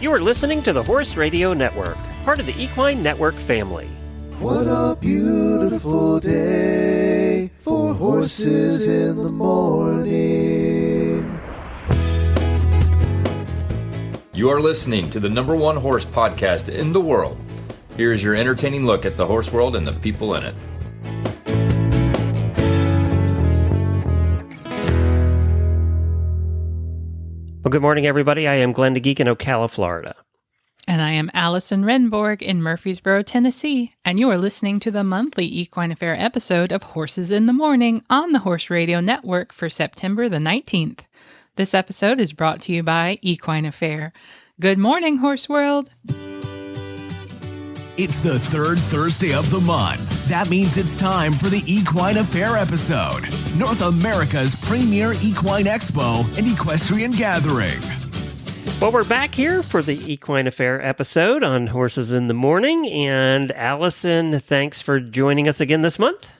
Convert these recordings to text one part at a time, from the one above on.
You are listening to the Horse Radio Network, part of the Equine Network family. What a beautiful day for horses in the morning. You are listening to the #1 horse podcast in the world. Here's your entertaining look at the horse world and the people in it. Well, good morning, everybody. I am Glenn DeGeek in Ocala, Florida. And I am Allison Renborg in Murfreesboro, Tennessee, and you are listening to the monthly Equine Affaire episode of Horses in the Morning on the Horse Radio Network for September the 19th. This episode is brought to you by Equine Affaire. Good morning, Horse World. It's the third Thursday of the month. That means it's time for the Equine Affaire episode, North America's premier equine expo and equestrian gathering. Well, we're back here for the Equine Affaire episode on Horses in the Morning. And Allison, thanks for joining us again this month.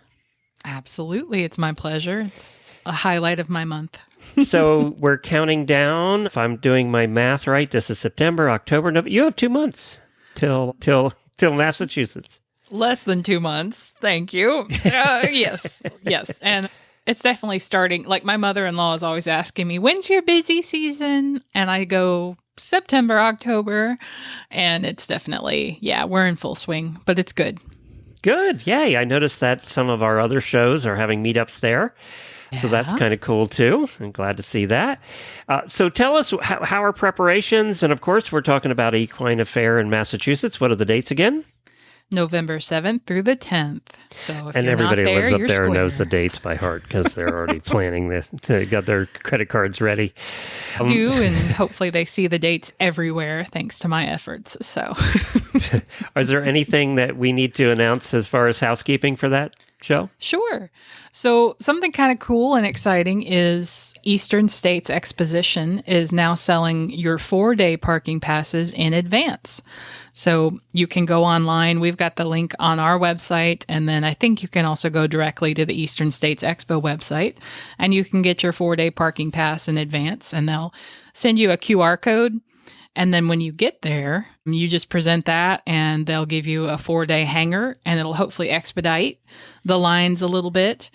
Absolutely. It's my pleasure. It's a highlight of my month. So we're counting down. If I'm doing my math right, this is September, October, November. You have 2 months till Massachusetts. Less than 2 months. Thank you. Yes. And it's definitely starting. Like, my mother-in-law is always asking me, when's your busy season? And I go, September, October. And it's definitely, we're in full swing, but it's good. Good. Yay. I noticed that some of our other shows are having meetups there. So that's kind of cool, too. I'm glad to see that. So tell us, how are preparations? And, of course, we're talking about Equine Affaire in Massachusetts. What are the dates again? November 7th through the 10th. So if and you're everybody not there, lives up you're there square. knows the dates by heart because they're already planning this. They got their credit cards ready. And hopefully they see the dates everywhere thanks to my efforts. So, is there anything that we need to announce as far as housekeeping for that show? Sure. So something kind of cool and exciting is Eastern States Exposition is now selling your 4-day parking passes in advance. So you can go online. We've got the link on our website. And then I think you can also go directly to the Eastern States Expo website and you can get your 4-day parking pass in advance and they'll send you a QR code. And then when you get there, you just present that and they'll give you a 4-day hanger and it'll hopefully expedite the lines a little bit.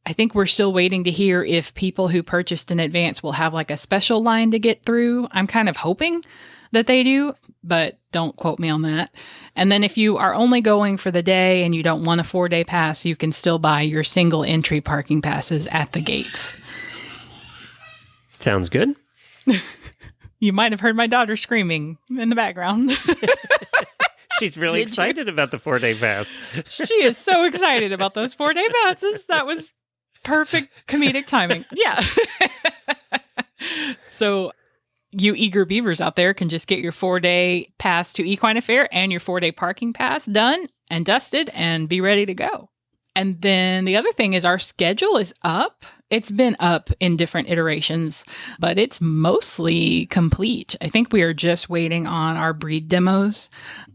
I think we're still waiting to hear if people who purchased in advance will have like a special line to get through. I'm kind of hoping that they do, but don't quote me on that. And then if you are only going for the day and you don't want a 4-day pass, you can still buy your single entry parking passes at the gates. Sounds good. You might have heard my daughter screaming in the background. She's really excited about the 4-day pass. She is so excited about those 4-day passes. That was perfect comedic timing. Yeah. So you eager beavers out there can just get your 4-day pass to Equine Affaire and your 4-day parking pass done and dusted and be ready to go. And then the other thing is our schedule is up. It's been up in different iterations, but it's mostly complete. I think we are just waiting on our breed demos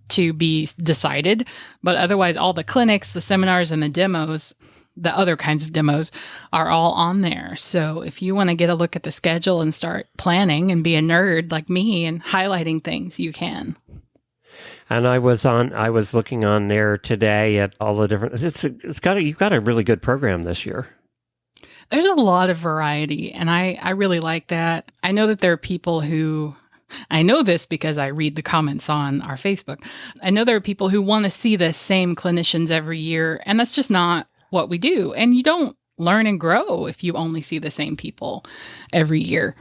to be decided. But otherwise, all the clinics, the seminars, and the demos, the other kinds of demos, are all on there. So if you want to get a look at the schedule and start planning and be a nerd like me and highlighting things, you can. And I was looking on there today at all the different. You've got a really good program this year. There's a lot of variety, and I really like that. I know that there are people who, I know this because I read the comments on our Facebook. I know there are people who want to see the same clinicians every year, and that's just not what we do. And you don't learn and grow if you only see the same people every year.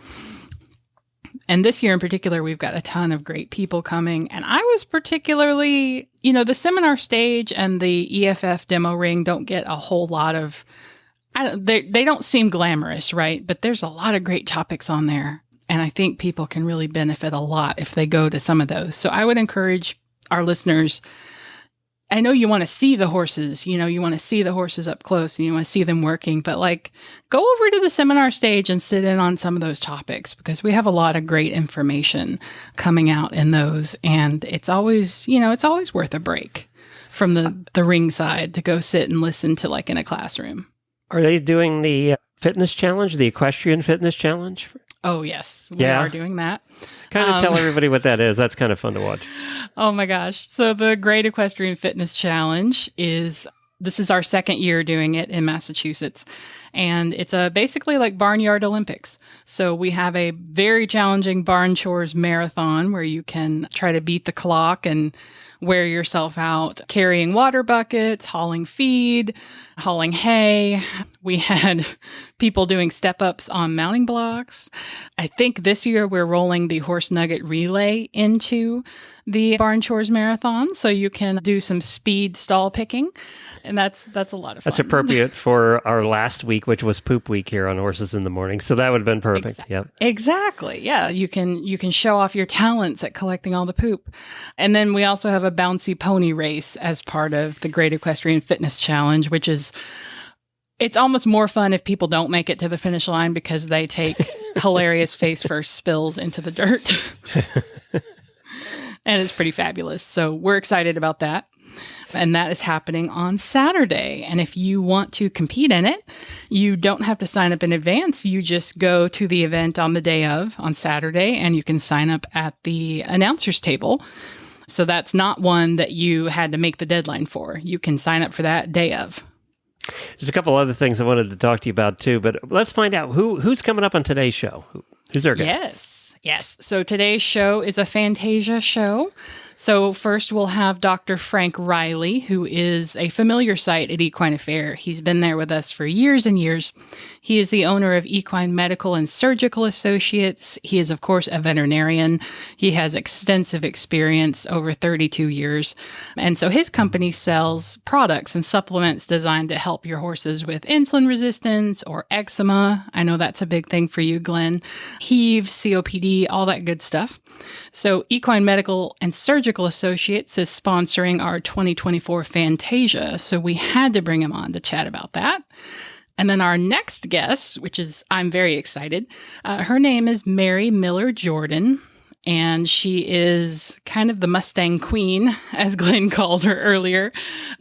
And this year in particular, we've got a ton of great people coming. And I was particularly, the seminar stage and the EFF demo ring don't get a whole lot of, they don't seem glamorous, right? But there's a lot of great topics on there. And I think people can really benefit a lot if they go to some of those. So I would encourage our listeners. I know you want to see the horses, you want to see the horses up close and you want to see them working, but go over to the seminar stage and sit in on some of those topics because we have a lot of great information coming out in those. And it's always, it's always worth a break from the ring side to go sit and listen to in a classroom. Are they doing the fitness challenge, the Equestrian Fitness Challenge? Oh, yes. We are doing that. Kind of tell everybody what that is. That's kind of fun to watch. Oh, my gosh. So the Great Equestrian Fitness Challenge this is our second year doing it in Massachusetts. And it's basically like Barnyard Olympics. So we have a very challenging barn chores marathon where you can try to beat the clock and wear yourself out carrying water buckets, hauling feed, hauling hay. We had people doing step-ups on mounting blocks. I think this year we're rolling the horse nugget relay into the barn chores marathon, so you can do some speed stall picking, and that's a lot of fun. That's appropriate for our last week, which was poop week here on Horses in the Morning. So that would have been perfect. Exactly. Yeah, you can show off your talents at collecting all the poop. And then we also have a bouncy pony race as part of the Great Equestrian Fitness Challenge, which is it's almost more fun if people don't make it to the finish line because they take hilarious face first spills into the dirt. And it's pretty fabulous. So we're excited about that. And that is happening on Saturday. And if you want to compete in it, you don't have to sign up in advance. You just go to the event on the day of, on Saturday, and you can sign up at the announcer's table. So that's not one that you had to make the deadline for. You can sign up for that day of. There's a couple other things I wanted to talk to you about too, but let's find out who's coming up on today's show. Who's our guest? Yes. So today's show is a Fantasia show. So first we'll have Dr. Frank Reilly, who is a familiar sight at Equine Affaire. He's been there with us for years and years. He is the owner of Equine Medical and Surgical Associates. He is, of course, a veterinarian. He has extensive experience, over 32 years. And so his company sells products and supplements designed to help your horses with insulin resistance or eczema. I know that's a big thing for you, Glenn. Heave, COPD, all that good stuff. So Equine Medical and Surgical Associates is sponsoring our 2024 Fantasia, so we had to bring him on to chat about that. And then our next guest, which is, I'm very excited, her name is Mary Miller Jordan, and she is kind of the Mustang queen, as Glenn called her earlier.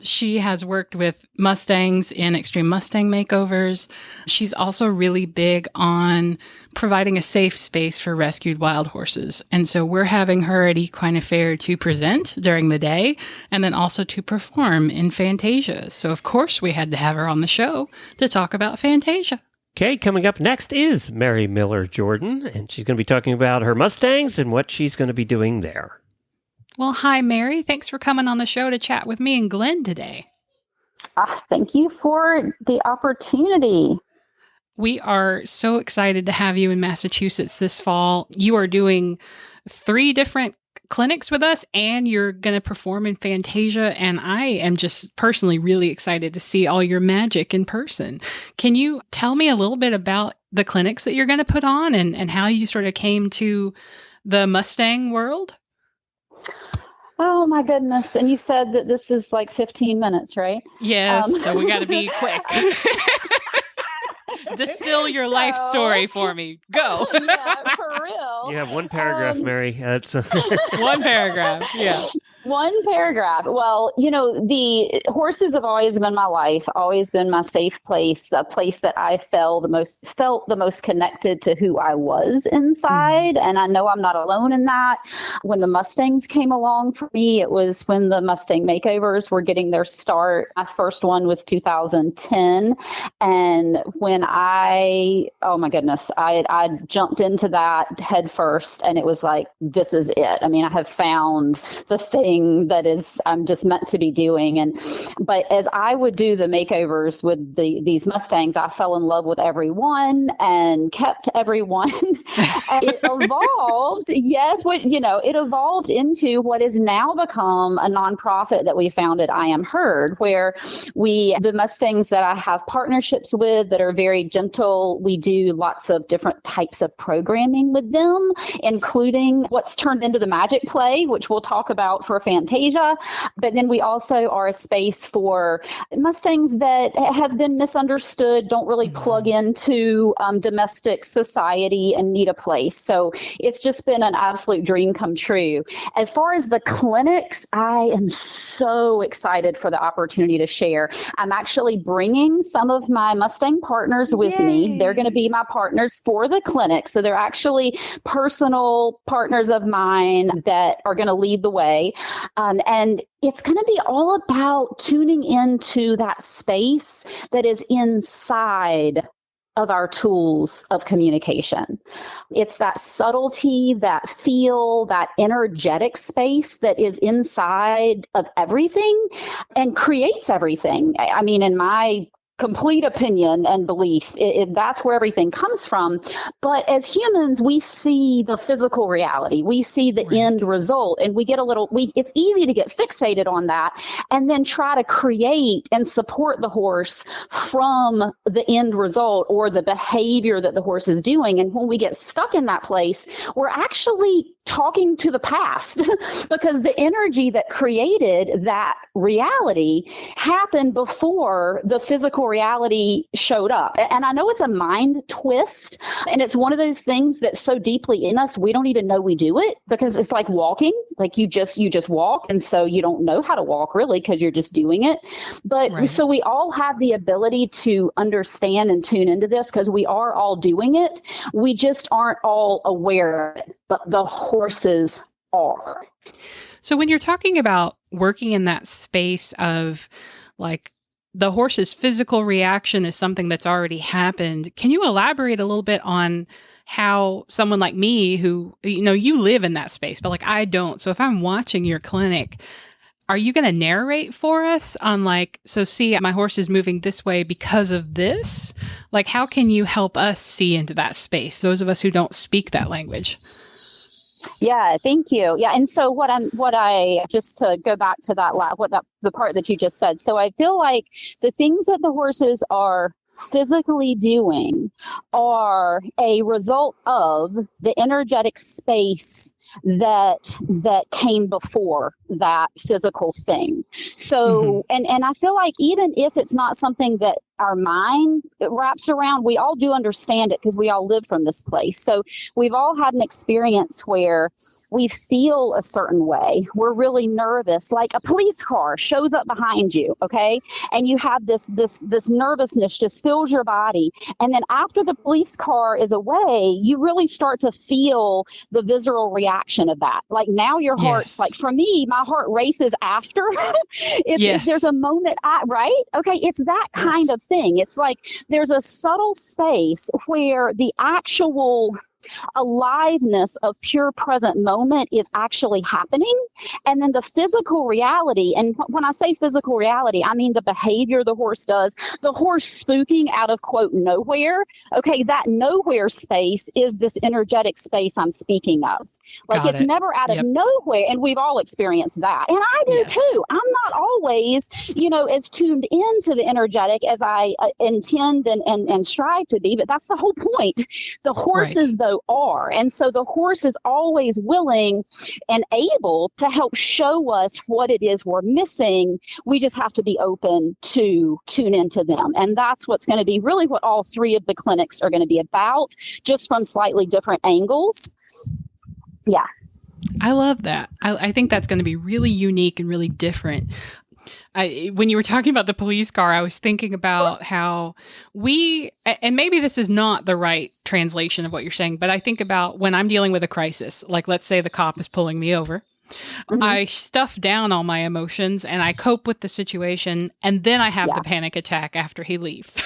She has worked with Mustangs in Extreme Mustang makeovers. She's also really big on providing a safe space for rescued wild horses. And so we're having her at Equine Affaire to present during the day and then also to perform in Fantasia. So of course we had to have her on the show to talk about Fantasia. Okay, coming up next is Mary Miller Jordan, and she's going to be talking about her Mustangs and what she's going to be doing there. Well, hi, Mary. Thanks for coming on the show to chat with me and Glenn today. Thank you for the opportunity. We are so excited to have you in Massachusetts this fall. You are doing 3 different clinics with us, and you're going to perform in Fantasia, and I am just personally really excited to see all your magic in person. Can you tell me a little bit about the clinics that you're going to put on and how you sort of came to the Mustang world? Oh my goodness. And you said that this is like 15 minutes, right? Yes, so we got to be quick. Distill your life story for me. Go. Yeah, for real. You have one paragraph, Mary. That's one paragraph. Yeah. One paragraph. Well, the horses have always been my life, always been my safe place, a place that I felt the most connected to who I was inside. And I know I'm not alone in that. When the Mustangs came along for me, it was when the Mustang makeovers were getting their start. My first one was 2010. And when oh my goodness, I jumped into that head first, and it was like, this is it. I mean, I have found the thing that I'm just meant to be doing. But as I would do the makeovers with these Mustangs, I fell in love with everyone and kept everyone. And it evolved. Yes. It evolved into what has now become a nonprofit that we founded, I Am Heard, where the Mustangs that I have partnerships with that are very gentle, we do lots of different types of programming with them, including what's turned into the Magic Play, which we'll talk about for Fantasia. But then we also are a space for Mustangs that have been misunderstood, don't really plug into domestic society and need a place. So it's just been an absolute dream come true. As far as the clinics, I am so excited for the opportunity to share. I'm actually bringing some of my Mustang partners with me. They're going to be my partners for the clinic. So they're actually personal partners of mine that are going to lead the way. And it's going to be all about tuning into that space that is inside of our tools of communication. It's that subtlety, that feel, that energetic space that is inside of everything and creates everything. I mean, in my complete opinion and belief, that's where everything comes from. But as humans, we see the physical reality. We see the end result, and we get it's easy to get fixated on that and then try to create and support the horse from the end result or the behavior that the horse is doing. And when we get stuck in that place, we're actually talking to the past because the energy that created that reality happened before the physical reality showed up. And I know it's a mind twist, and it's one of those things that's so deeply in us, we don't even know we do it, because it's like walking, like you just walk. And so you don't know how to walk really because you're just doing it. But so we all have the ability to understand and tune into this because we are all doing it. We just aren't all aware of it, but the horses are. So when you're talking about working in that space of like the horse's physical reaction is something that's already happened, can you elaborate a little bit on how someone like me who, you live in that space, but like I don't. So if I'm watching your clinic, are you going to narrate for us on like, so see, my horse is moving this way because of this? Like, how can you help us see into that space? Those of us who don't speak that language. Yeah, thank you. Yeah, and so just to go back to that, the part that you just said. So I feel like the things that the horses are physically doing are a result of the energetic space that came before that physical thing. So, and I feel like even if it's not something that our mind wraps around, we all do understand it because we all live from this place. So we've all had an experience where we feel a certain way. We're really nervous, like a police car shows up behind you, okay? And you have this nervousness just fills your body. And then after the police car is away, you really start to feel the visceral reaction of that. Like now your heart's like, for me, my heart races after. If there's a moment, right? Okay, it's that kind of thing. It's like there's a subtle space where the actual aliveness of pure present moment is actually happening. And then the physical reality, and when I say physical reality, I mean the behavior the horse does, the horse spooking out of quote nowhere. Okay, that nowhere space is this energetic space I'm speaking of. Like it's never out of nowhere. And we've all experienced that. And I do too. I'm not always, as tuned into the energetic as I intend and strive to be. But that's the whole point. The horses, though, are. And so the horse is always willing and able to help show us what it is we're missing. We just have to be open to tune into them. And that's what's going to be really what all three of the clinics are going to be about, just from slightly different angles. Yeah. I love that. I think that's going to be really unique and really different. When you were talking about the police car, I was thinking about how and maybe this is not the right translation of what you're saying, but I think about when I'm dealing with a crisis, like let's say the cop is pulling me over. I stuff down all my emotions and I cope with the situation. And then I have the panic attack after he leaves.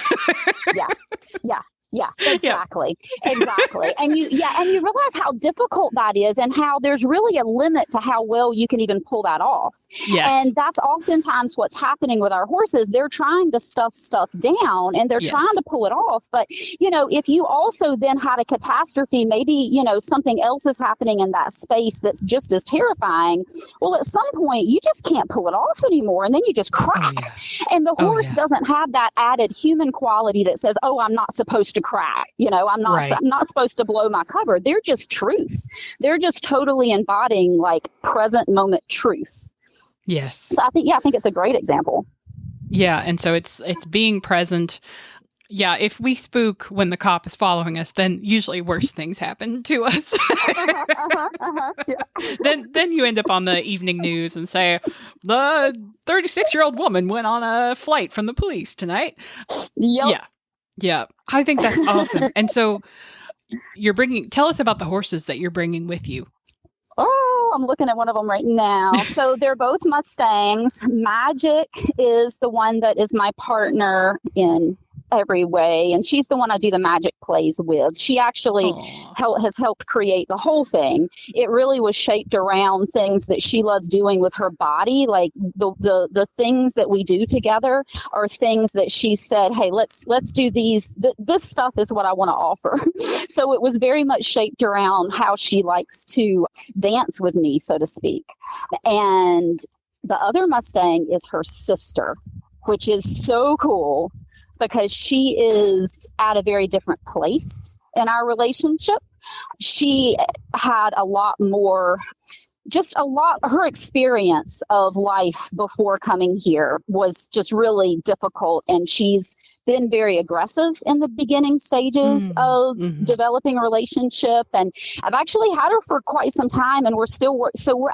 Yeah, exactly. Exactly. And you realize how difficult that is and how there's really a limit to how well you can even pull that off. Yes. And that's oftentimes what's happening with our horses. They're trying to stuff stuff down and they're trying to pull it off. But, if you also then had a catastrophe, maybe, something else is happening in that space that's just as terrifying. Well, at some point, you just can't pull it off anymore. And then you just crack. And the horse doesn't have that added human quality that says, oh, I'm not supposed to crack. I'm not supposed to blow my cover. They're just truth. They're just totally embodying like present moment truth. Yes. So I think it's a great example. Yeah. And so it's being present. Yeah. If we spook when the cop is following us, then usually worse things happen to us. Then you end up on the evening news and say, the 36-year-old woman went on a flight from the police tonight. Yep. Yeah. Yeah, I think that's awesome. And so tell us about the horses that you're bringing with you. Oh, I'm looking at one of them right now. So they're both Mustangs. Magic is the one that is my partner in every way, and she's the one I do the magic plays with. She actually has helped create the whole thing. It really was shaped around things that she loves doing with her body. Like the things that we do together are things that she said, hey, let's do these. This stuff is what I want to offer. So it was very much shaped around how she likes to dance with me, so to speak. And the other Mustang is her sister, which is so cool, because she is at a very different place in our relationship. She had a lot more, her experience of life before coming here was just really difficult. And she's been very aggressive in the beginning stages of developing a relationship. And I've actually had her for quite some time, and we're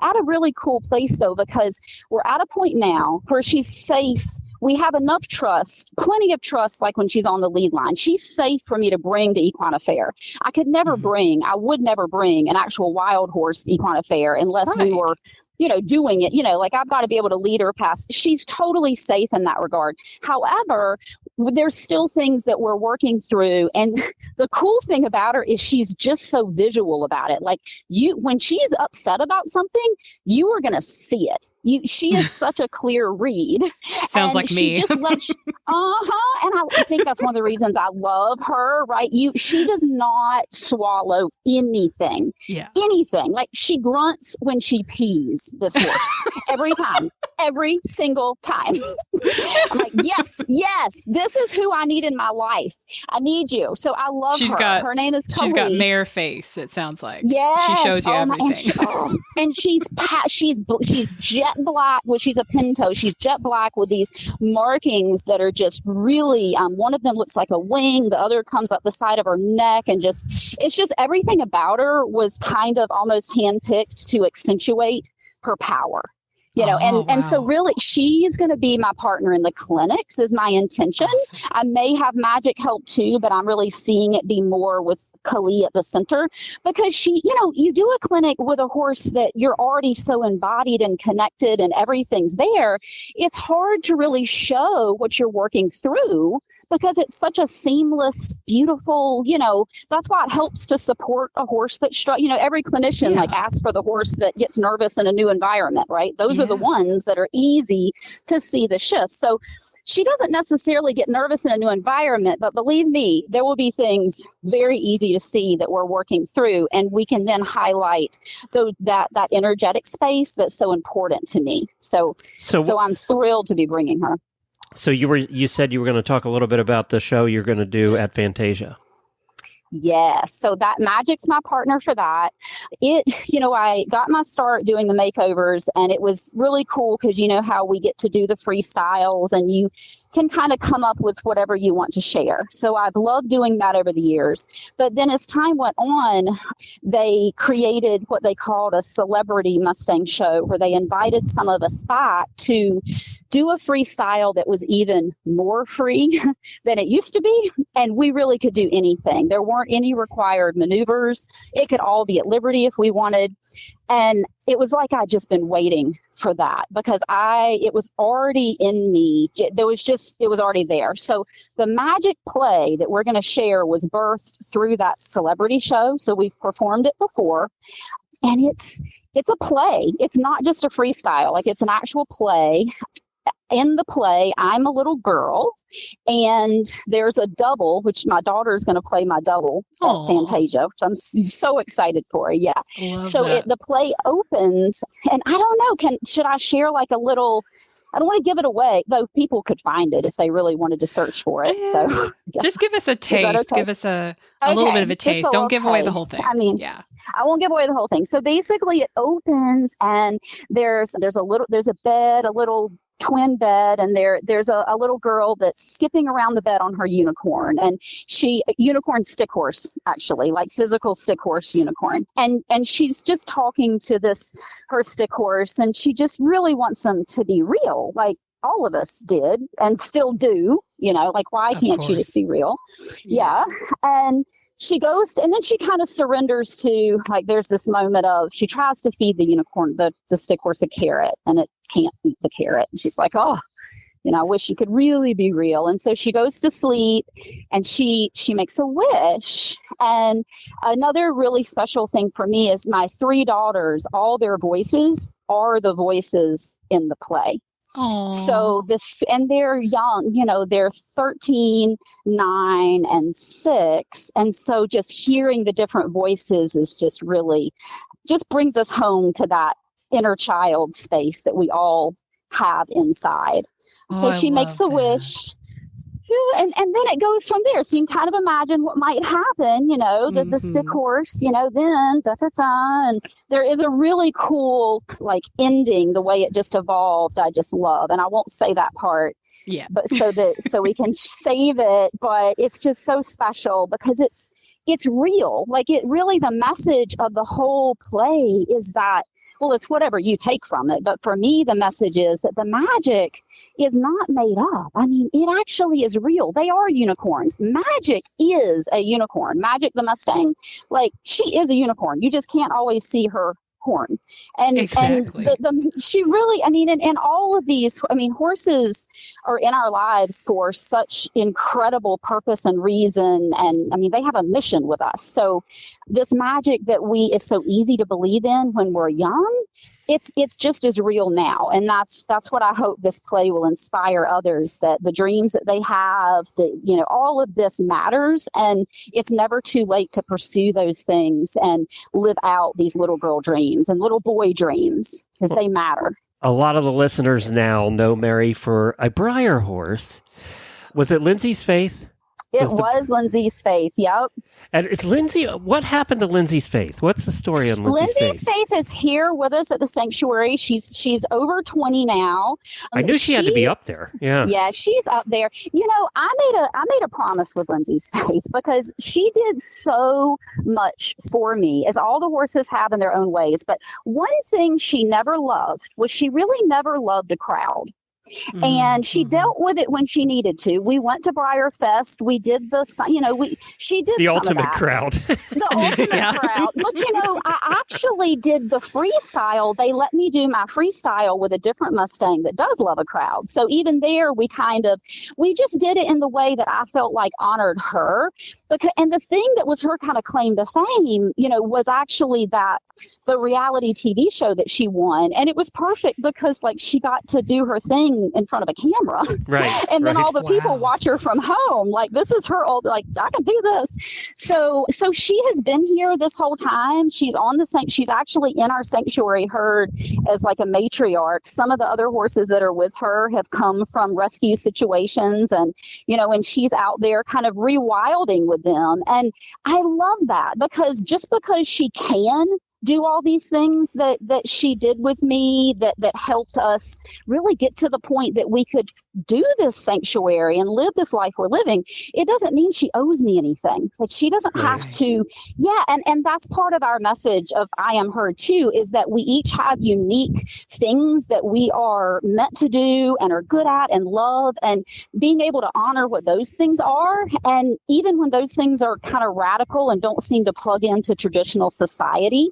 at a really cool place though, because we're at a point now where she's safe. We have enough trust, plenty of trust, like when she's on the lead line. She's safe for me to bring to Equine Affaire. I would never bring an actual wild horse to Equine Affaire unless we were, doing it, like I've got to be able to lead her past. She's totally safe in that regard. However, there's still things that we're working through. And the cool thing about her is she's just so visual about it. Like when she's upset about something, you are going to see it. She is such a clear read. Sounds like me. She just lets, and I think that's one of the reasons I love her, right? She does not swallow anything. Yeah. Anything. Like she grunts when she pees, this horse. Every single time. I'm like, yes, this is who I need in my life. I need you. So I love her. Her name is Khalid. She's got mare face, it sounds like. Yes. She shows you everything. And she's jet black. Well, she's a pinto. She's jet black with these markings that are just really, one of them looks like a wing. The other comes up the side of her neck, and it's just everything about her was kind of almost handpicked to accentuate her power. And so really she's going to be my partner in the clinics is my intention. I may have magic help too, but I'm really seeing it be more with Kali at the center, because she, you do a clinic with a horse that you're already so embodied and connected and everything's there. It's hard to really show what you're working through because it's such a seamless, beautiful, that's why it helps to support a horse that, every clinician asks for the horse that gets nervous in a new environment, right? Those are the ones that are easy to see the shifts. So she doesn't necessarily get nervous in a new environment, but believe me, there will be things very easy to see that we're working through, and we can then highlight that energetic space that's so important to me. So I'm thrilled to be bringing her. So you said you were going to talk a little bit about the show you're going to do at Fantasia. Yes. So that Magic's my partner for that. I got my start doing the makeovers, and it was really cool because how we get to do the freestyles and you can kind of come up with whatever you want to share. So I've loved doing that over the years. But then as time went on, they created what they called a celebrity Mustang show, where they invited some of us back to do a freestyle that was even more free than it used to be. And we really could do anything. There weren't any required maneuvers. It could all be at liberty if we wanted. And it was like I'd just been waiting for that because it was already in me. It was already there. So the magic play that we're going to share was birthed through that celebrity show. So we've performed it before, and it's a play. It's not just a freestyle. Like, it's an actual play. In the play, I'm a little girl, and there's a double, which my daughter is going to play my double at Fantasia, which I'm so excited for. Yeah. So the play opens, and I don't know, should I share like a little? I don't want to give it away, though people could find it if they really wanted to search for it. So just give us a taste. Okay? Give us a little bit of a taste. Don't give away the whole thing. I mean, I won't give away the whole thing. So basically, it opens, and there's a bed, a little twin bed, and there's a little girl that's skipping around the bed on her unicorn, and unicorn stick horse, actually, like physical stick horse unicorn, and she's just talking to her stick horse, and she just really wants them to be real, like all of us did and still do, like, why Of can't you course. just be real? Yeah. And she goes, and then she kind of surrenders to, like, there's this moment of, she tries to feed the unicorn, the stick horse, a carrot, and it can't eat the carrot. And she's like, oh, I wish you could really be real. And so she goes to sleep and she makes a wish. And another really special thing for me is my 3 daughters, all their voices are the voices in the play. Aww. So and they're young, they're 13, 9, and 6. And so just hearing the different voices is just really, just brings us home to that inner child space that we all have inside. So she makes a wish. And then it goes from there. So you can kind of imagine what might happen, that the stick horse, then da-da-da. And there is a really cool, like, ending, the way it just evolved. I just love. And I won't say that part. Yeah. But so we can save it. But it's just so special because it's real. Like, it really, the message of the whole play is that, well, it's whatever you take from it. But for me, the message is that the magic is not made up. I mean, it actually is real. They are unicorns. Magic is a unicorn. Magic the Mustang, like, she is a unicorn. You just can't always see her horn. And Exactly. and she really, I mean, and all of these, I mean, horses are in our lives for such incredible purpose and reason. And I mean, they have a mission with us. So this magic that is so easy to believe in when we're young, it's just as real now. And that's what I hope this play will inspire others, that the dreams that they have, that, all of this matters, and it's never too late to pursue those things and live out these little girl dreams and little boy dreams, because they matter. A lot of the listeners now know Mary for a Breyer horse. Was it Lindsay's Faith? It was Lindsay's Faith. Yep. And it's Lindsay. What happened to Lindsay's Faith? What's the story on Lindsay's Faith is here with us at the sanctuary. She's over 20 now. I knew she had to be up there. Yeah. Yeah, she's up there. I made a promise with Lindsay's Faith because she did so much for me, as all the horses have in their own ways. But one thing she never loved was she really never loved a crowd. And she dealt with it when she needed to. We went to Breyer Fest. We did she did the some ultimate of that. crowd. The ultimate crowd. But I actually did the freestyle. They let me do my freestyle with a different Mustang that does love a crowd. So even there, we just did it in the way that I felt like honored her. And the thing that was her kind of claim to fame, was actually that the reality TV show that she won. And it was perfect because, like, she got to do her thing in front of a camera. Right. And then all the people Wow. watch her from home. Like, this is her old, like, I can do this. So she has been here this whole time. She's she's actually in our sanctuary herd as like a matriarch. Some of the other horses that are with her have come from rescue situations, and, and she's out there kind of rewilding with them. And I love that because she can do all these things that she did with me that helped us really get to the point that we could do this sanctuary and live this life we're living. It doesn't mean she owes me anything. Like, she doesn't have to. Yeah. And that's part of our message of I Am Heard too, is that we each have unique things that we are meant to do and are good at and love, and being able to honor what those things are. And even when those things are kind of radical and don't seem to plug into traditional society.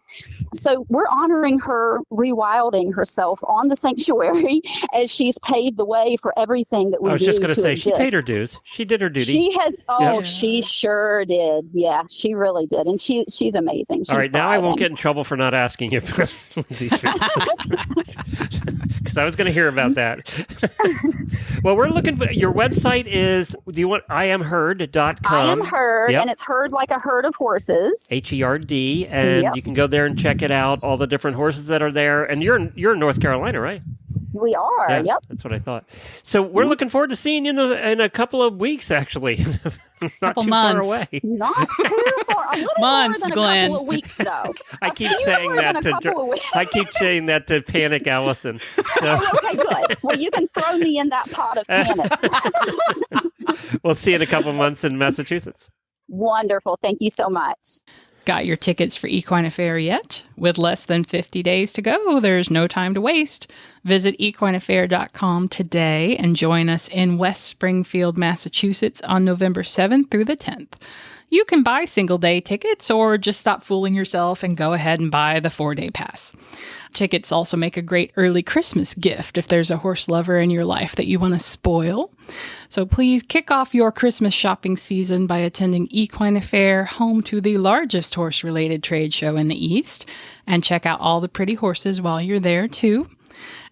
So we're honoring her rewilding herself on the sanctuary as she's paved the way for everything that we do. I was just going to say, exist. she paid her dues. She did her duty. She has. Oh, Yeah. She sure did. Yeah, she really did. And she's amazing. She's All right, now I won't thriving. get in trouble for not asking you about Lindsay's because I was going to hear about that. Well, we're looking for your website is, do you want IamHerd.com? I Am Heard, Yep. and it's herd like a herd of horses. HERD, and Yep. you can go there and check it out, all the different horses that are there. And you're in North Carolina, right? We are. Yeah, Yep. that's what I thought. So we're looking forward to seeing you in a couple of weeks, actually. Not Couple too months. far away. Not too far. A little Months, more than Glenn. a couple of weeks, though. I I'll keep see you saying more that than a to couple of weeks. I keep saying that to panic Allison. So Okay, good. Well, you can throw me in that pot of panic. we'll see you in a couple of months in Massachusetts. Wonderful. Thank you so much. Got your tickets for Equine Affaire yet? With less than 50 days to go, there's no time to waste. Visit equineaffaire.com today and join us in West Springfield, Massachusetts on November 7th through the 10th. You can buy single-day tickets or just stop fooling yourself and go ahead and buy the 4-day pass. Tickets also make a great early Christmas gift if there's a horse lover in your life that you want to spoil. So please kick off your Christmas shopping season by attending Equine Affaire, home to the largest horse-related trade show in the East, and check out all the pretty horses while you're there too.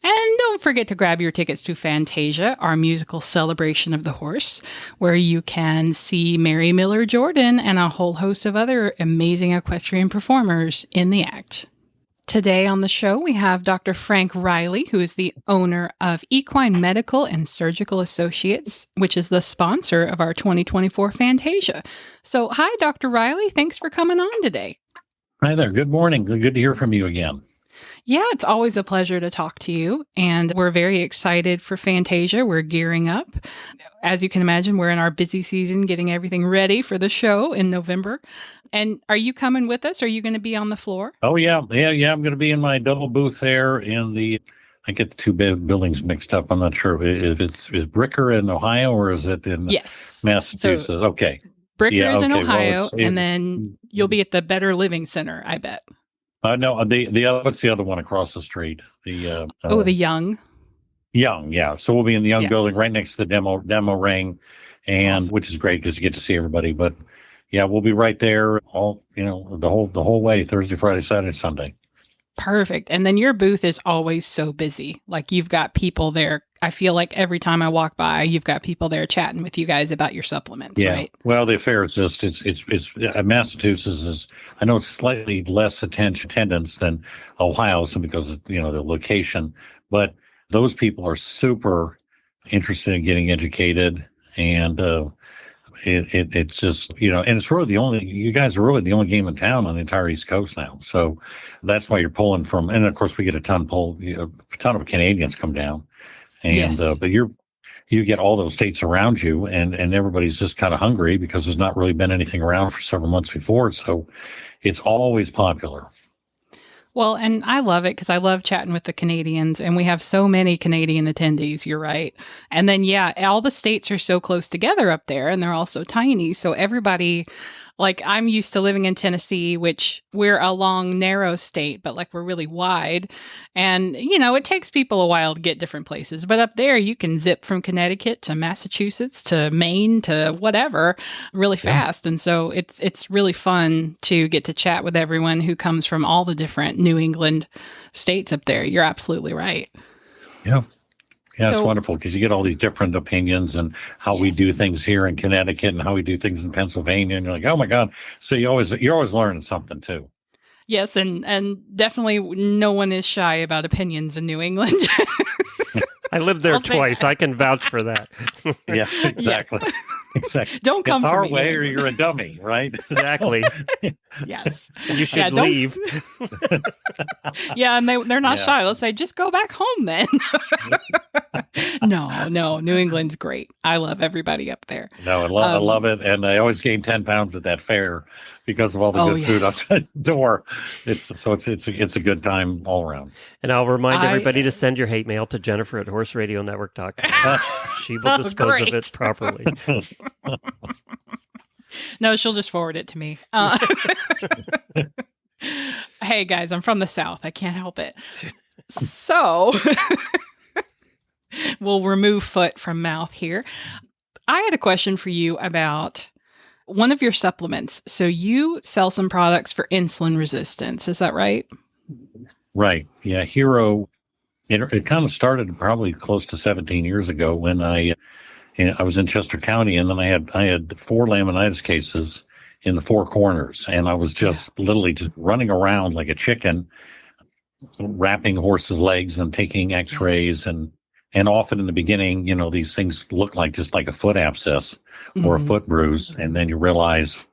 And don't forget to grab your tickets to Fantasia, our musical celebration of the horse, where you can see Mary Miller Jordan and a whole host of other amazing equestrian performers in the act. Today on the show, we have Dr. Frank Reilly, who is the owner of Equine Medical and Surgical Associates, which is the sponsor of our 2024 Fantasia. So, hi, Dr. Reilly. Thanks for coming on today. Hi there. Good morning. Good to hear from you again. Yeah, it's always a pleasure to talk to you. And we're very excited for Fantasia. We're gearing up. As you can imagine, we're in our busy season getting everything ready for the show in November. And are you coming with us? Are you going to be on the floor? Oh, yeah. I'm going to be in my double booth there I get the two buildings mixed up. I'm not sure if is Bricker in Ohio or is it in Massachusetts? So, okay. Bricker is in Ohio, and then you'll be at the Better Living Center, I bet. No, what's the other one across the street? The Young. Young, yeah. So we'll be in the Young building right next to the demo ring, and awesome. Which is great because you get to see everybody. But yeah, we'll be right there the whole way, Thursday, Friday, Saturday, Sunday. Perfect. And then your booth is always so busy. Like you've got people there. I feel like every time I walk by, you've got people there chatting with you guys about your supplements, right? Well, the Affaire is just, it's Massachusetts is, I know it's slightly less attendance than Ohio, so because of, the location, but those people are super interested in getting educated. And, it's just, and it's really you guys are really the only game in town on the entire East Coast now. So that's why you're pulling from, and of course we get a ton of Canadians come down. And, but you get all those states around you and everybody's just kind of hungry because there's not really been anything around for several months before. So it's always popular. Well, and I love it because I love chatting with the Canadians and we have so many Canadian attendees. You're right. And then, all the states are so close together up there and they're all so tiny. So everybody, like I'm used to living in Tennessee, which we're a long, narrow state, but like we're really wide. And, it takes people a while to get different places. But up there, you can zip from Connecticut to Massachusetts to Maine to whatever really fast. And so it's really fun to get to chat with everyone who comes from all the different New England states up there. You're absolutely right. Yeah. Yeah, it's wonderful because you get all these different opinions and how we do things here in Connecticut and how we do things in Pennsylvania. And you're like, oh my God. So you're always learning something too. Yes. And definitely no one is shy about opinions in New England. I lived there twice. I can vouch for that. Yeah, exactly. Yeah. Exactly. Don't come it's for our me. way or you're a dummy, right? Exactly. Yes. You should leave. Yeah, and they're not shy. They'll say, just go back home then. No, New England's great. I love everybody up there. No, I love it. And I always gain 10 pounds at that fair because of all the good food outside the door. It's a good time all around. And I'll remind everybody to send your hate mail to Jennifer at horseradionetwork.com. She will dispose of it properly. No, she'll just forward it to me. Hey guys, I'm from the South. I can't help it. So we'll remove foot from mouth here. I had a question for you about one of your supplements. So you sell some products for insulin resistance. Is that right? Right. Yeah. Hero. It kind of started probably close to 17 years ago when I was in Chester County, and then I had 4 laminitis cases in the 4 corners, and I was just literally just running around like a chicken, wrapping horses' legs and taking X-rays, and often in the beginning, these things look like just like a foot abscess or a foot bruise, and then you realize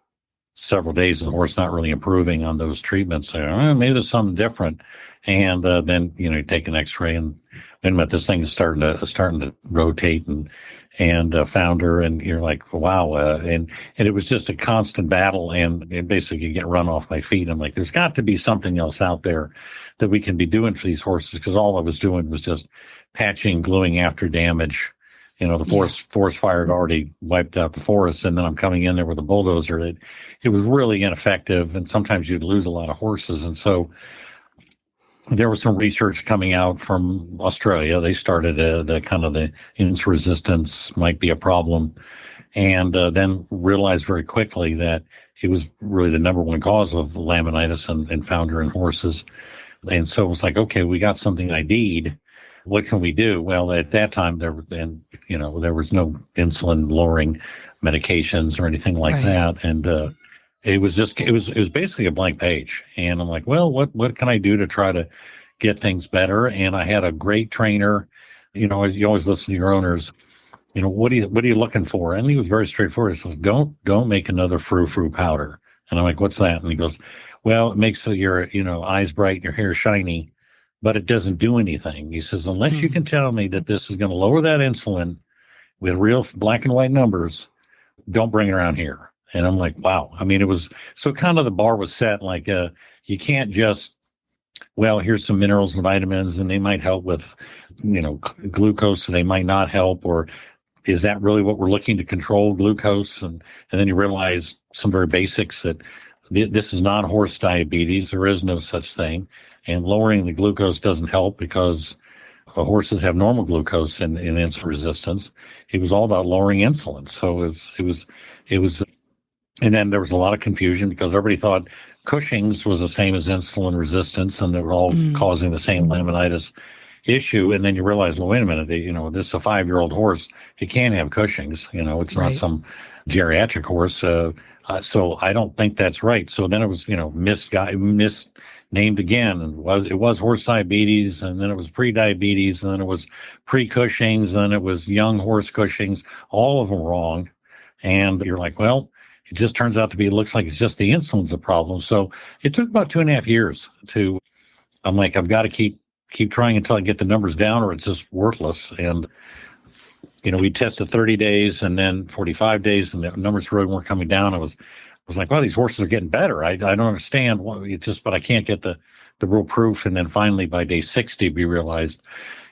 several days and the horse not really improving on those treatments. So maybe there's something different. And then you take an X-ray and wait a minute, this thing is starting to rotate and founder, and you're like, wow. And it was just a constant battle, and basically get run off my feet. I'm like, there's got to be something else out there that we can be doing for these horses, because all I was doing was just patching, gluing after damage. The forest fire had already wiped out the forest, and then I'm coming in there with a bulldozer. It was really ineffective, and sometimes you'd lose a lot of horses. And so there was some research coming out from Australia. They started the insulin resistance might be a problem, and then realized very quickly that it was really the number one cause of laminitis and founder in horses. And so it was like, okay, we got something ID'd. What can we do? Well, at that time, there was no insulin lowering medications or anything like that. And it was basically a blank page. And I'm like, well, what can I do to try to get things better? And I had a great trainer. You always listen to your owners. What are you looking for? And he was very straightforward. He says, don't make another frou-frou powder. And I'm like, what's that? And he goes, well, it makes your eyes bright, your hair shiny, but it doesn't do anything. He says, unless you can tell me that this is going to lower that insulin with real black and white numbers, don't bring it around here. And I'm like, wow. I mean, it was so kind of the bar was set like, you can't just, well, here's some minerals and vitamins and they might help with, glucose, so they might not help. Or is that really what we're looking to control, glucose? And then you realize some very basics that this is not horse diabetes. There is no such thing. And lowering the glucose doesn't help because horses have normal glucose in insulin resistance. It was all about lowering insulin. So it was, and then there was a lot of confusion because everybody thought Cushing's was the same as insulin resistance, and they were all causing the same laminitis issue. And then you realize, well, wait a minute, this is a 5-year-old horse. It can't have Cushing's. It's not some geriatric horse. So I don't think that's right. So then it was, misnamed again, and it was horse diabetes, and then it was pre-diabetes, and then it was pre-Cushing's, and then it was young horse Cushing's, all of them wrong. And you're like, well, it just turns out to be, it looks like it's just the insulin's the problem. So it took about 2.5 years I'm like, I've got to keep trying until I get the numbers down, or it's just worthless. And we tested 30 days and then 45 days, and the numbers really weren't coming down. I was like, wow, these horses are getting better. I don't understand. But I can't get the real proof. And then finally, by day 60, we realized,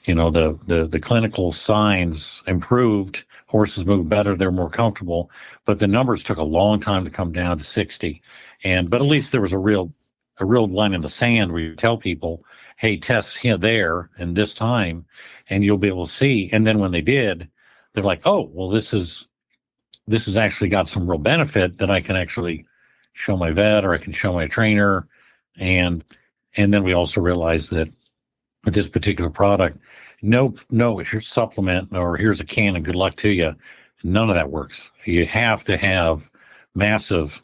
the clinical signs improved. Horses moved better. They're more comfortable. But the numbers took a long time to come down to 60. But at least there was a real line in the sand where you tell people, hey, test here, there, and this time, and you'll be able to see. And then when they did, they're like, oh, well, this has actually got some real benefit that I can actually show my vet or I can show my trainer. And then we also realized that with this particular product, no, here's a supplement or here's a can and good luck to you. None of that works. You have to have massive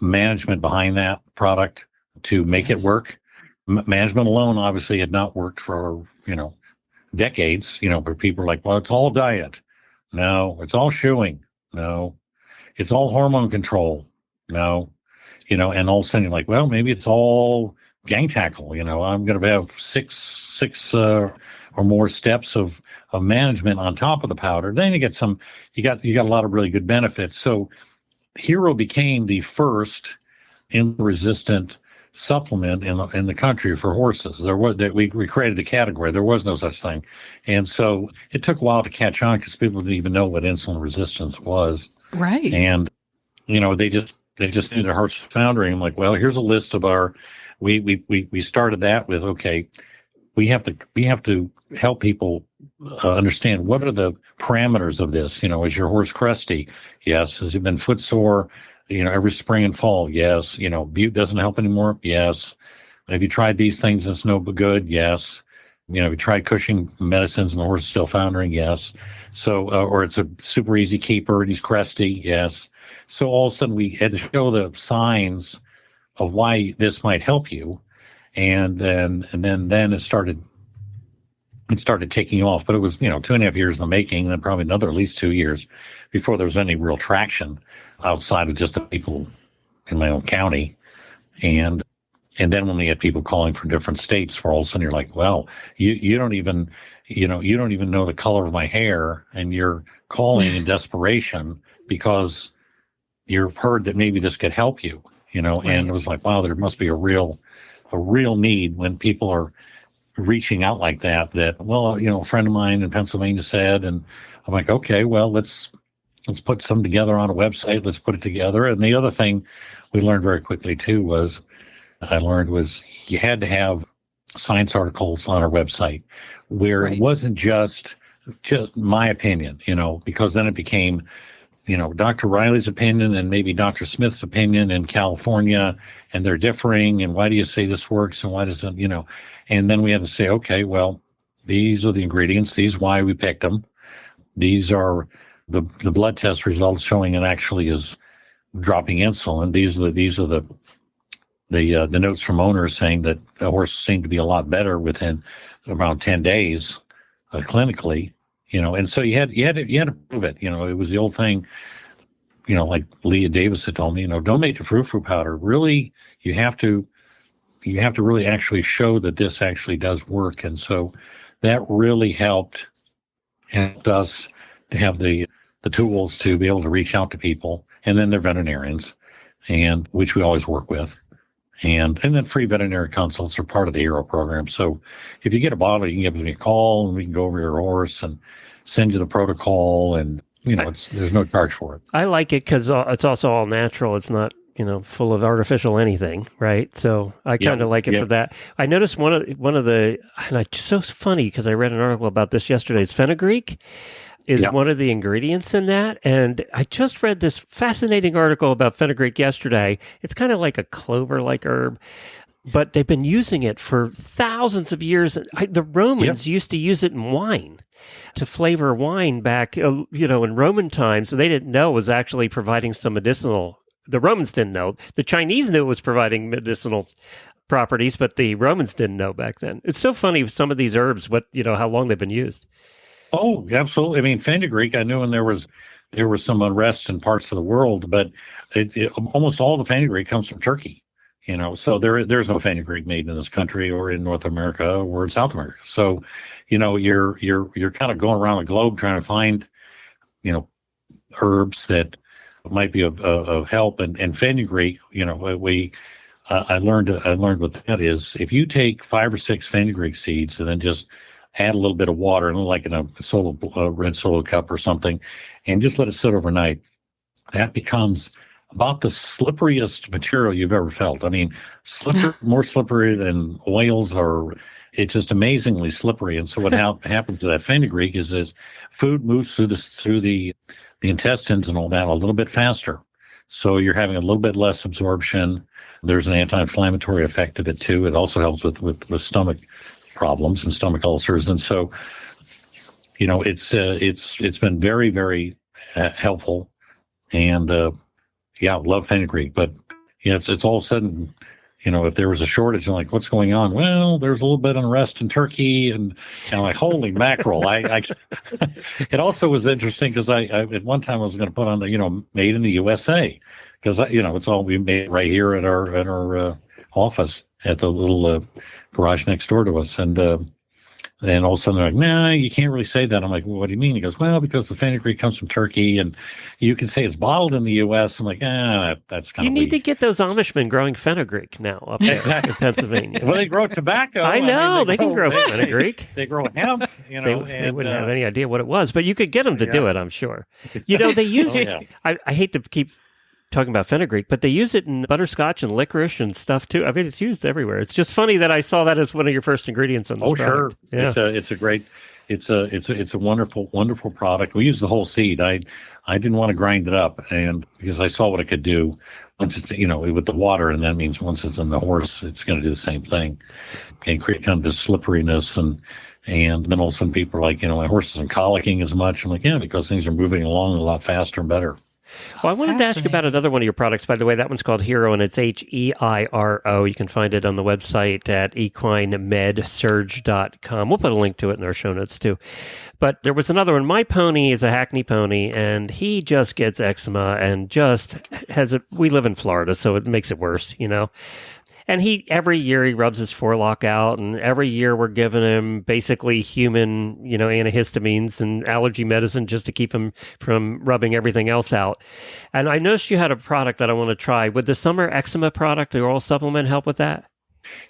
management behind that product to make it work. Management alone obviously had not worked for, decades, where people are like, well, it's all diet. No, it's all shoeing. No, it's all hormone control. No, and all of a sudden you're like, well, maybe it's all gang tackle. I'm going to have six or more steps of management on top of the powder. Then you got a lot of really good benefits. So Hero became the first insulin-resistant supplement in the country for horses. We created the category. There was no such thing. And so it took a while to catch on because people didn't even know what insulin resistance was. Right. And, they just knew their horse was foundering. I'm like, well, here's a list of we started that with, okay, we have to help people understand what are the parameters of this. Is your horse crusty? Yes. Has it been footsore? Every spring and fall? Yes. Bute doesn't help anymore? Yes. Have you tried these things? It's no good? Yes. Have you tried Cushing medicines and the horse is still foundering? Yes. So, or it's a super easy keeper and he's crusty? Yes. So all of a sudden we had to show the signs of why this might help you. And then it started taking off, but it was, 2.5 years in the making, and then probably another at least 2 years before there was any real traction outside of just the people in my own county. And then when we had people calling from different states, where all of a sudden you're like, well, you don't even, you don't even know the color of my hair, and you're calling in desperation because you've heard that maybe this could help you, right. And it was like, wow, there must be a real need when people are reaching out like that, well, a friend of mine in Pennsylvania said, and I'm like, okay, well, let's put some together on a website. Let's put it together. And the other thing we learned very quickly too was you had to have science articles on our website where It wasn't just my opinion, because then it became, Dr. Reilly's opinion and maybe Dr. Smith's opinion in California, and they're differing. And why do you say this works? And why doesn't, and then we had to say, okay, well, these are the ingredients. These are why we picked them. These are the blood test results showing it actually is dropping insulin. These are the notes from owners saying that the horse seemed to be a lot better within around 10 days clinically, and so you had to prove it. It was the old thing, like Leah Davis had told me, don't make the frou-frou powder. Really, you have to really actually show that this actually does work. And so that really helped us to have the tools to be able to reach out to people, and then they're veterinarians, and which we always work with. And then free veterinary consults are part of the HERO program. So if you get a bottle, you can give me a call, and we can go over your horse and send you the protocol. And, there's no charge for it. I like it because it's also all natural. It's not, full of artificial anything, right? So I kind of like it for that. I noticed one of the, and it's so funny because I read an article about this yesterday. It's fenugreek is one of the ingredients in that. And I just read this fascinating article about fenugreek yesterday. It's kind of like a clover-like herb, but they've been using it for thousands of years. The Romans used to use it in wine to flavor wine back, in Roman times. So they didn't know it was actually providing some medicinal. The Romans didn't know. The Chinese knew it was providing medicinal properties, but the Romans didn't know back then. It's so funny with some of these herbs, how long they've been used. Oh, absolutely. I mean, fenugreek, I knew when there was some unrest in parts of the world, but almost all the fenugreek comes from Turkey, so there's no fenugreek made in this country or in North America or in South America. So, you're kind of going around the globe trying to find, herbs that might be of help. And fenugreek, I learned what that is. If you take 5 or 6 fenugreek seeds and then just add a little bit of water, and like in a red Solo cup or something, and just let it sit overnight, that becomes about the slipperiest material you've ever felt. I mean, more slippery than oils, it's just amazingly slippery. And so what happens to that fenugreek is food moves through the intestines and all that a little bit faster. So you're having a little bit less absorption. There's an anti-inflammatory effect of it too. It also helps with stomach problems and stomach ulcers. And so, it's been very, very helpful. And, love fenugreek. But, it's all of a sudden, if there was a shortage, I'm like, what's going on? Well, there's a little bit of unrest in Turkey, and I'm like, holy mackerel. It also was interesting because I at one time I was going to put on the, made in the USA, because, it's all we made right here at our office at the little garage next door to us. And all of a sudden they're like, nah, you can't really say that. I'm like, well, what do you mean? He goes, well, because the fenugreek comes from Turkey, and you can say it's bottled in the U.S. I'm like, that's kind of You need to get those Amishmen growing fenugreek now up there in Pennsylvania. Well, they grow tobacco. I know. They can grow fenugreek. They grow hemp. They wouldn't have any idea what it was, but you could get them to do it, I'm sure. They use I hate to keep talking about fenugreek, but they use it in butterscotch and licorice and stuff too. I mean, it's used everywhere. It's just funny that I saw that as one of your first ingredients on this product. Sure. Yeah. It's a wonderful, wonderful product. We use the whole seed. I didn't want to grind it up, and because I saw what it could do once it's, with the water, and that means once it's in the horse, it's going to do the same thing and create kind of this slipperiness. And then all of a sudden people are like, my horse isn't colicking as much. I'm like, yeah, because things are moving along a lot faster and better. Well, I wanted to ask you about another one of your products, by the way. That one's called Hero, and it's HEIRO. You can find it on the website at equinemedsurge.com. We'll put a link to it in our show notes, too. But there was another one. My pony is a Hackney pony, and he just gets eczema and just we live in Florida, so it makes it worse, you know. And every year he rubs his forelock out, and every year we're giving him basically human, you know, antihistamines and allergy medicine just to keep him from rubbing everything else out. And I noticed you had a product that I want to try. Would the summer eczema product, the oral supplement, help with that?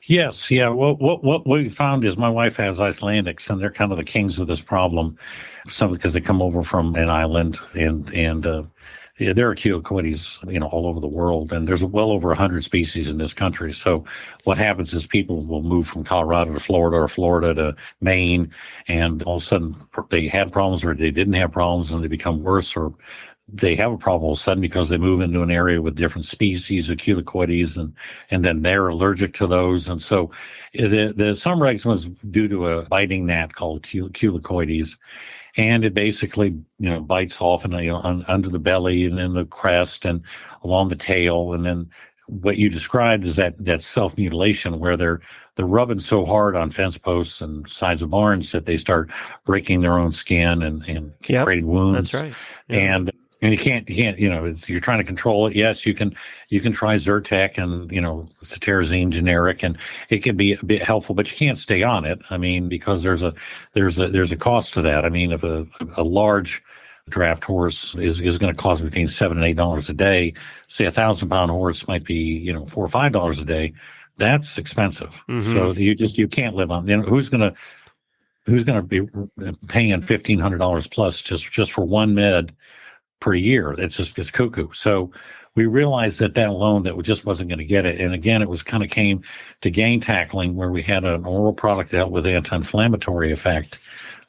Yes, yeah. Well, what we found is my wife has Icelandics, and they're kind of the kings of this problem, because they come over from an island, and yeah, there are culicoides, you know, all over the world, and there's well over 100 species in this country. So what happens is people will move from Colorado to Florida or Florida to Maine, and all of a sudden they had problems or they didn't have problems, and they become worse, or they have a problem all of a sudden because they move into an area with different species of culicoides, and then they're allergic to those. And so the summer eczema is due to a biting gnat called culicoides. And it basically, you know, bites off and, you know, under the belly and in the crest and along the tail. And then what you described is that self-mutilation where they're rubbing so hard on fence posts and sides of barns that they start breaking their own skin and creating wounds. That's right. Yeah. And you can't, you know, you're trying to control it. Yes, you can try Zyrtec and, you know, cetirizine generic, and it can be a bit helpful, but you can't stay on it. I mean, because there's a cost to that. I mean, if a large draft horse is going to cost between $7 and $8 a day, say 1,000-pound horse might be, you know, $4 or $5 a day. That's expensive. Mm-hmm. So you can't live on, you know, who's going to be paying $1,500 plus just for one med per year? It's cuckoo. So we realized that alone that we just wasn't going to get it. And again, it was kind of came to gain tackling where we had an oral product that with anti-inflammatory effect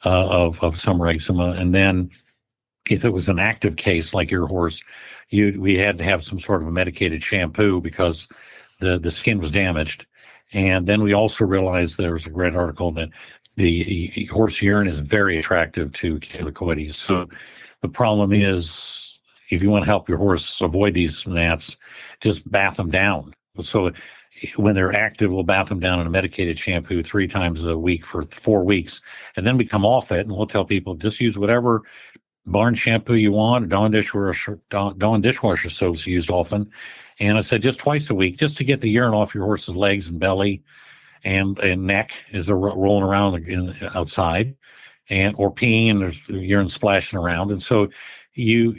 of summer eczema. And then if it was an active case like your horse, we had to have some sort of a medicated shampoo because the skin was damaged. And then we also realized there was a great article that the horse urine is very attractive to culicoides. So the problem is, if you want to help your horse avoid these gnats, just bath them down. So when they're active, we'll bath them down in a medicated shampoo 3 times a week for 4 weeks. And then we come off it, and we'll tell people, just use whatever barn shampoo you want. Dawn dishwasher soap's used often. And I said just twice a week, just to get the urine off your horse's legs and belly and neck as they're rolling around outside. Or peeing and there's urine splashing around. And so you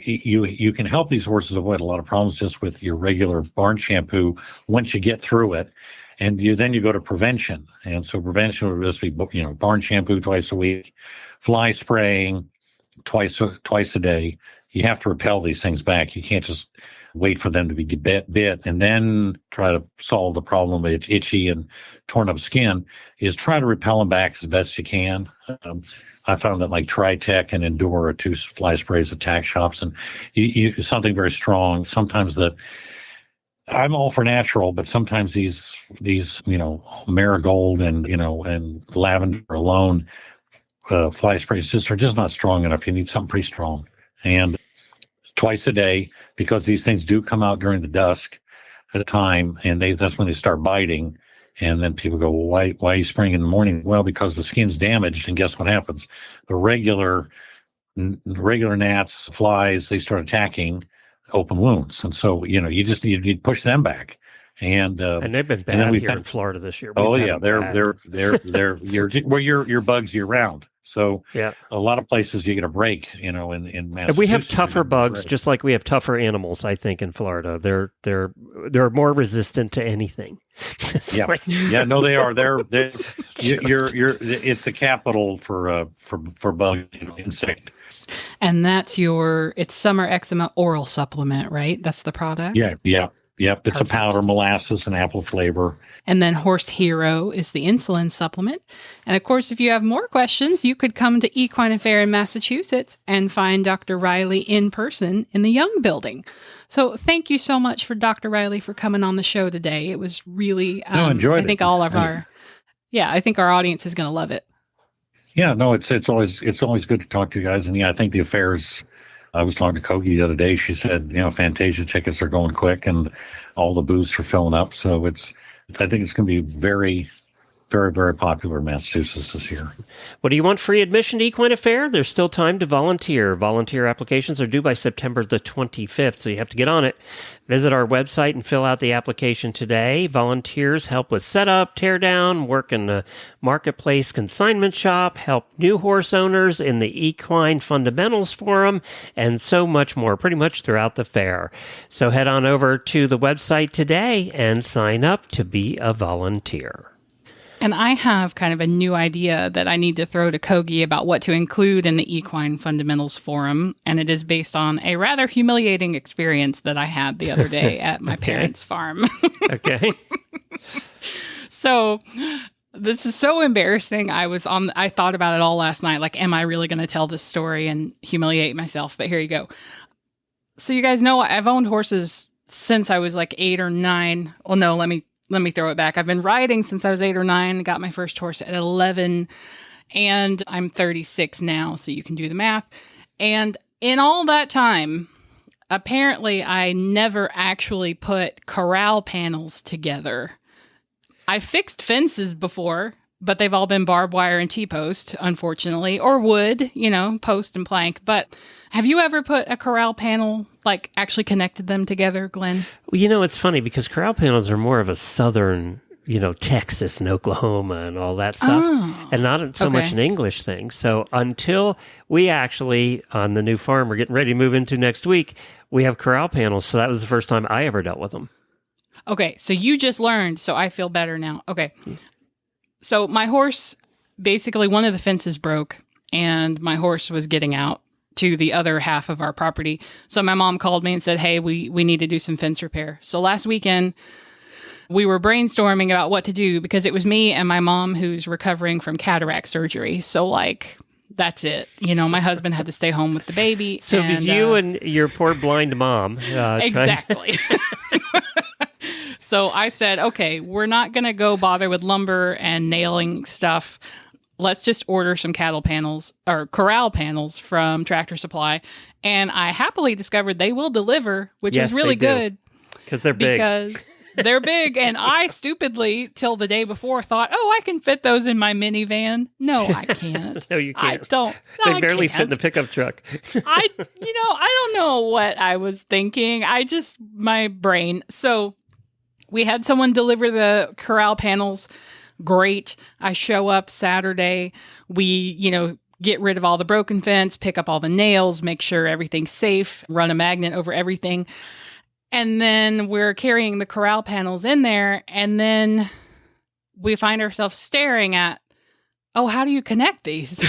can help these horses avoid a lot of problems just with your regular barn shampoo once you get through it. And then you go to prevention. And so prevention would just be, you know, barn shampoo twice a week, fly spraying twice a day. You have to repel these things back. You can't just wait for them to be bit and then try to solve the problem with itchy and torn up skin. Is try to repel them back as best you can. I found that like Tritec and Endure are 2 fly sprays at tack shops, and something very strong. Sometimes I'm all for natural, but sometimes these you know, marigold and, you know, and lavender alone fly sprays are just not strong enough. You need something pretty strong. And twice a day, because these things do come out during the dusk at a time, and that's when they start biting. And then people go, well, why are you spraying in the morning? Well, because the skin's damaged, and guess what happens? The regular gnats, flies, they start attacking open wounds. And so, you know, you push them back. And they've been bad here in Florida this year. Oh yeah, they're your bugs year round. So yeah, a lot of places you get a break, you know, in Massachusetts. And we have tougher bugs, just like we have tougher animals. I think in Florida, they're more resistant to anything. Yeah, no, they are. It's the capital for bug, you know, insect. And that's it's summer eczema oral supplement, right? That's the product. Yeah. Yep, it's Perfect. A powder, molasses, and apple flavor. And then Horse Hero is the insulin supplement. And of course, if you have more questions, you could come to Equine Affaire in Massachusetts and find Dr. Reilly in person in the Young Building. So thank you so much for Dr. Reilly for coming on the show today. It was really, enjoyed I think I think our audience is going to love it. Yeah, no, it's always good to talk to you guys. And yeah, I think the Affaire is I was talking to Kogi the other day. She said, Fantasia tickets are going quick and all the booths are filling up. So I think it's going to be very, very, very popular in Massachusetts this year. Well, do you want free admission to Equine Affaire? There's still time to volunteer. Volunteer applications are due by September the 25th, so you have to get on it. Visit our website and fill out the application today. Volunteers help with setup, tear down, work in the marketplace consignment shop, help new horse owners in the Equine Fundamentals Forum, and so much more, pretty much throughout the fair. So head on over to the website today and sign up to be a volunteer. And I have kind of a new idea that I need to throw to Kogi about what to include in the Equine Fundamentals Forum. And it is based on a rather humiliating experience that I had the other day at my parents' farm. Okay. So this is so embarrassing. I thought about it all last night. Like, am I really going to tell this story and humiliate myself? But here you go. So you guys know I've owned horses since I was like 8 or 9. Well, no, let me throw it back. I've been riding since I was 8 or 9. Got my first horse at 11, and I'm 36 now, so you can do the math. And in all that time, apparently I never actually put corral panels together. I fixed fences before, but they've all been barbed wire and T-post, unfortunately, or wood, post and plank. But have you ever put a corral panel, like actually connected them together, Glenn? Well, it's funny because corral panels are more of a southern, Texas and Oklahoma and all that stuff, and not so much an English thing. So until we actually, on the new farm we're getting ready to move into next week, we have corral panels. So that was the first time I ever dealt with them. Okay, so you just learned, so I feel better now. Okay. So my horse, basically one of the fences broke and my horse was getting out to the other half of our property. So my mom called me and said, hey, we need to do some fence repair. So last weekend we were brainstorming about what to do because it was me and my mom who's recovering from cataract surgery. So that's it. My husband had to stay home with the baby. So it was you and your poor blind mom. Exactly. So I said, okay, we're not going to go bother with lumber and nailing stuff. Let's just order some cattle panels or corral panels from Tractor Supply. And I happily discovered they will deliver, which is really good. Because they're big. Because they're big. And I stupidly, till the day before, thought, I can fit those in my minivan. No, I can't. No, you can't. I don't. They barely fit in the pickup truck. I don't know what I was thinking. My brain. So we had someone deliver the corral panels. Great. I show up Saturday. We, get rid of all the broken fence, pick up all the nails, make sure everything's safe, run a magnet over everything. And then we're carrying the corral panels in there. And then we find ourselves staring at, how do you connect these?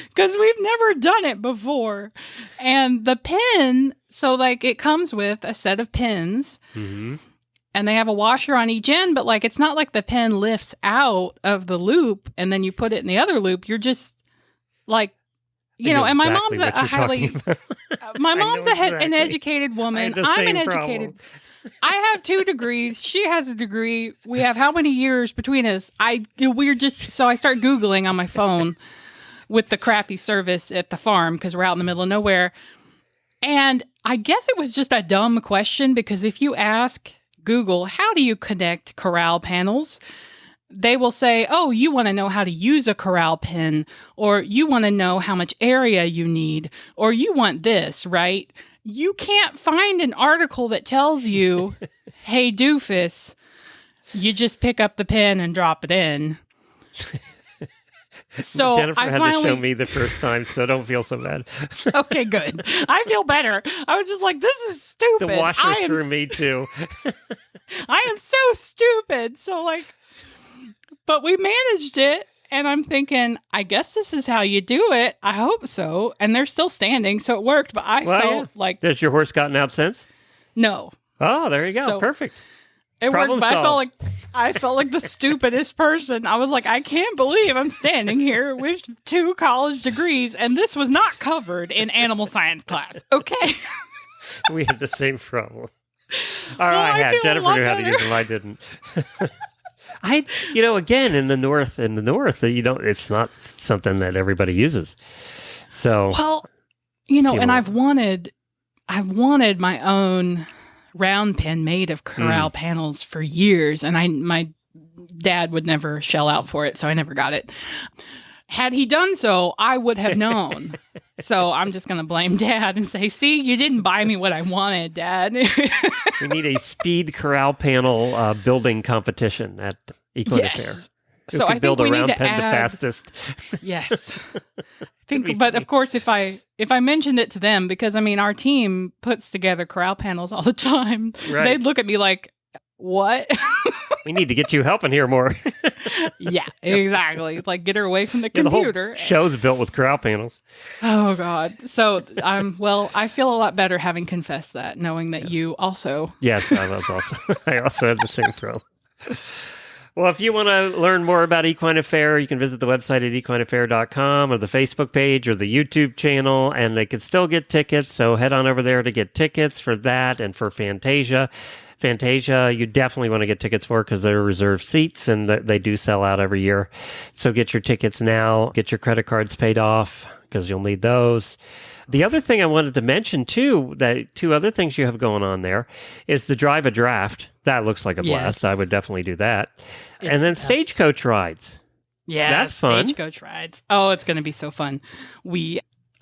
Because we've never done it before. And the pin, so it comes with a set of pins. Mm-hmm. And they have a washer on each end, but it's not like the pin lifts out of the loop and then you put it in the other loop. You're just and my mom's an educated woman. I'm an educated. I have 2 degrees. She has a degree. We have how many years between us? So I start Googling on my phone with the crappy service at the farm because we're out in the middle of nowhere. And I guess it was just a dumb question because if you ask Google, how do you connect corral panels? They will say, you want to know how to use a corral pin, or you want to know how much area you need, or you want this, right? You can't find an article that tells you, hey, doofus, you just pick up the pin and drop it in. So Jennifer had to show me the first time, so don't feel so bad. Okay, good. I feel better. I was just like, this is stupid. The washer threw me too. I am so stupid. So but we managed it. And I'm thinking, I guess this is how you do it. I hope so. And they're still standing, so it worked. But I felt like... Has your horse gotten out since? No. Oh, there you go. So, perfect. It worked, but I felt like the stupidest person. I was like, I can't believe I'm standing here with 2 college degrees, and this was not covered in animal science class. Okay. We had the same problem. I had. Jennifer knew how to use them. I didn't. Again, in the north, it's not something that everybody uses. So, And I've wanted my own round pen made of corral panels for years, and my dad would never shell out for it, so I never got it. Had he done so, I would have known. So I'm just going to blame Dad and say, see, you didn't buy me what I wanted, Dad. We need a speed corral panel building competition at Equine Affair. So I build think we a round need to pen add, the fastest. Yes. But of course, if I mentioned it to them, because our team puts together corral panels all the time, they'd look at me like, what? We need to get you helping here more. Yeah, exactly. It's like, get her away from the computer. The whole show's built with corral panels. Oh, God. So, I feel a lot better having confessed that, knowing that you also... Yes, I also had the same problem. Well, if you want to learn more about Equine Affair, you can visit the website at equineaffair.com or the Facebook page or the YouTube channel, and they can still get tickets. So head on over there to get tickets for that and for Fantasia. Fantasia, you definitely want to get tickets for because they're reserved seats and they do sell out every year. So get your tickets now. Get your credit cards paid off because you'll need those. The other thing I wanted to mention, too, that two other things you have going on there is the Drive a Draft. That looks like a blast. I would definitely do that. And then stagecoach rides. Yeah, that's fun. Stagecoach rides. Oh, it's going to be so fun.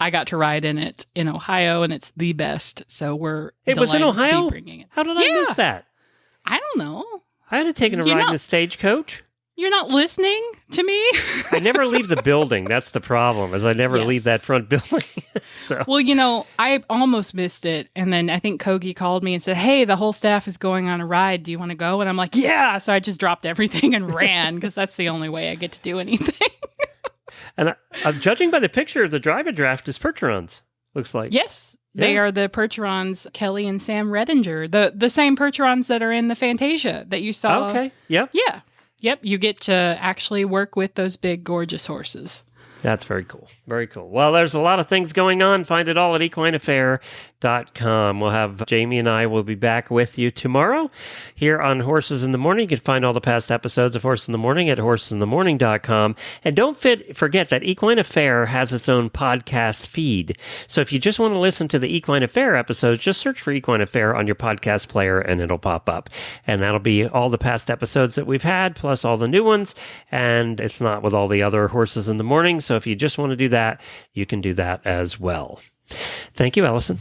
I got to ride in it in Ohio, and it's the best. So we're It was in Ohio? to be bringing it. How did I miss that? I don't know. I had taken a ride in the stagecoach. You're not listening to me? I never leave the building. That's the problem, is I never leave that front building. So. Well, I almost missed it. And then I think Kogi called me and said, hey, the whole staff is going on a ride. Do you want to go? And I'm like, yeah. So I just dropped everything and ran because that's the only way I get to do anything. And I'm judging by the picture, the Drive a Draft is Percherons, looks like. Yes. They are the Percherons, Kelly and Sam Redinger, the same Percherons that are in the Fantasia that you saw. Okay. Yep. Yeah. Yep, you get to actually work with those big, gorgeous horses. That's very cool. Very cool. Well, there's a lot of things going on. Find it all at equineaffair.com. We'll have Jamie and I will be back with you tomorrow here on Horses in the Morning. You can find all the past episodes of Horses in the Morning at horsesinthemorning.com. And don't forget that Equine Affair has its own podcast feed. So if you just want to listen to the Equine Affair episodes, just search for Equine Affair on your podcast player and it'll pop up. And that'll be all the past episodes that we've had, plus all the new ones. And it's not with all the other Horses in the Morning. So if you just want to do that, you can do that as well. Thank you, Allison.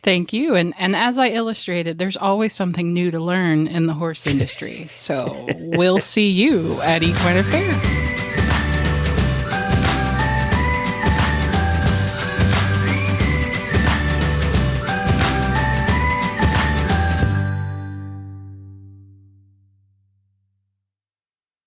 Thank you. And as I illustrated, there's always something new to learn in the horse industry. So we'll see you at Equine Affair.